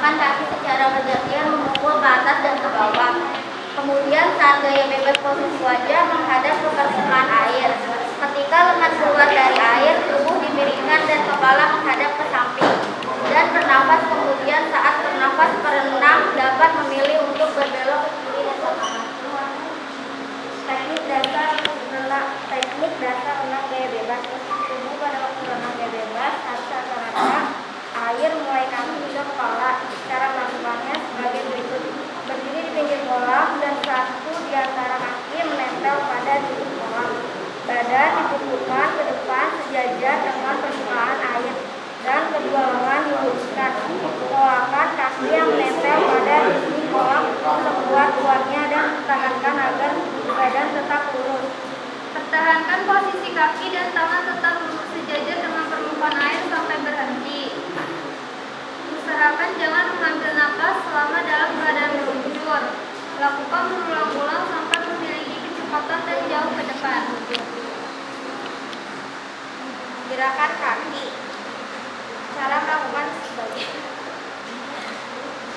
menggunakan kaki secara bergantian memukul ke atas dan ke bawah. Kemudian saat gaya bebas posisi wajah menghadap ke permukaan air. Ketika lengan keluar dari air, tubuh dimiringkan dan kepala menghadap ke samping. Dan bernafas, kemudian saat bernafas perenang dapat memilih untuk berbelok ke kiri dan ke kanan. Teknik dasar renang gaya bebas. Posisi tubuh pada waktu renang gaya bebas harus rata-rata air mulai kaki hingga kepala. Cara melakukannya sebagai berikut: berdiri di pinggir kolam dan satu di antara kaki menempel pada dinding kolam. Badan dipupukkan ke depan sejajar dengan permukaan air dan kedua lengan diluruskan. Tolakkan kaki yang menempel pada dinding kolam sekuat-kuatnya dan pertahankan agar badan tetap lurus. Pertahankan posisi kaki dan tangan tetap lurus sejajar dengan permukaan air sampai berhenti. Usahakan jangan mengambil napas selama dalam keadaan meluncur. Lakukan berulang-ulang sampai memiliki kecepatan dan jauh ke depan. Gerakan kaki. Cara melakukan sebagai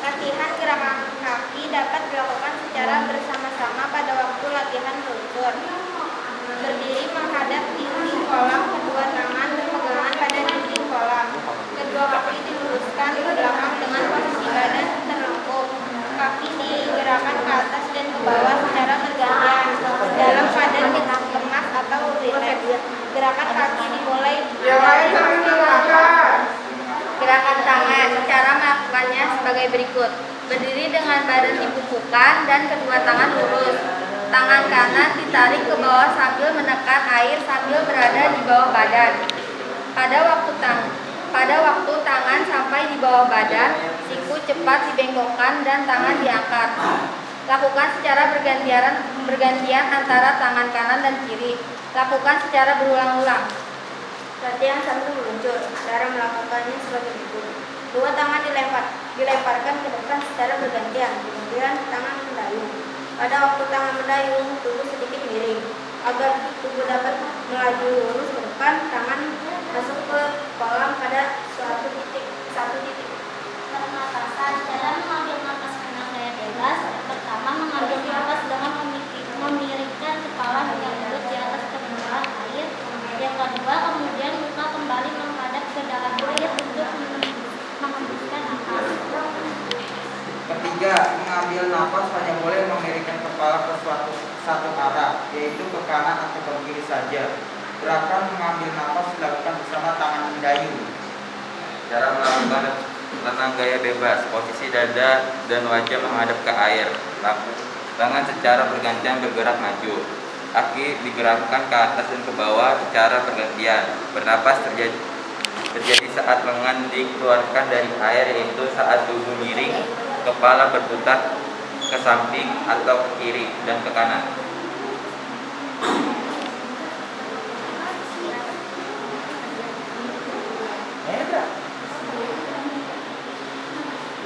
latihan gerakan kaki dapat dilakukan secara bersama-sama pada waktu latihan meluncur. Berdiri menghadap dinding kolam, kedua tangan berpegangan pada dinding kolam. Kedua kaki diluruskan ke belakang dengan posisi badan terlengkung. Kaki digerakkan ke atas dan ke bawah secara bergantian dalam keadaan lemas atau rileks. Gerakan kaki dimulai. Gerakan tangan. Cara melakukannya sebagai berikut: berdiri dengan badan dibungkukkan dan kedua tangan lurus. Tangan kanan ditarik ke bawah sambil menekan air sambil berada di bawah badan. Pada waktu tangan sampai di bawah badan, siku cepat dibengkokkan dan tangan diangkat. Lakukan secara bergantian antara tangan kanan dan kiri. Lakukan secara berulang-ulang. Latihan sambil meluncur. Cara melakukannya sebagai berikut: dua tangan dilemparkan ke depan secara bergantian, kemudian tangan mendayung. Pada waktu tangan mendayung, tubuh sedikit miring. Agar tubuh dapat melaju lurus ke depan, tangan masuk ke kolam pada satu titik. Pernapasan. Cara mengambil napas renang gaya bebas. Pertama, mengambil napas dengan memiringkan kepala hingga mulut di atas permukaan air. Yang kedua, kemudian muka kembali menghadap ke dalam air untuk menghembuskan napas. Ketiga, mengambil nafas hanya boleh memiringkan kepala ke satu arah, yaitu ke kanan atau ke kiri saja. Gerakan mengambil nafas dilakukan bersama tangan mendayung. Cara melakukan renang gaya bebas. Posisi dada dan wajah menghadap ke air. Tangan secara bergantian bergerak maju. Kaki digerakkan ke atas dan ke bawah secara bergantian. Bernapas terjadi saat lengan dikeluarkan dari air, yaitu saat tubuh miring, kepala berputar ke samping atau ke kiri dan ke kanan.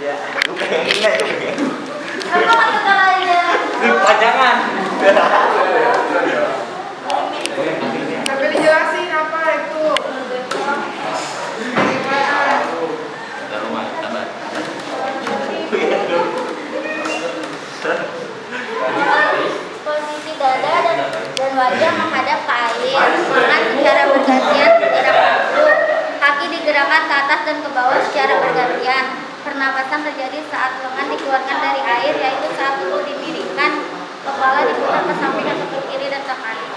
Ya, bukan yang ini aja. Apa kata lainnya? Pajangan. Sampai dijelasin apa itu. Posisi dada dan wajah menghadap ke air. Tangan secara bergantian bergerak maju. Kaki digerakkan ke atas dan ke bawah secara bergantian. Pernapasan terjadi saat lengan dikeluarkan dari air, yaitu saat tubuh dimiringkan, kepala diputar ke samping atau ke kiri dan ke kanan.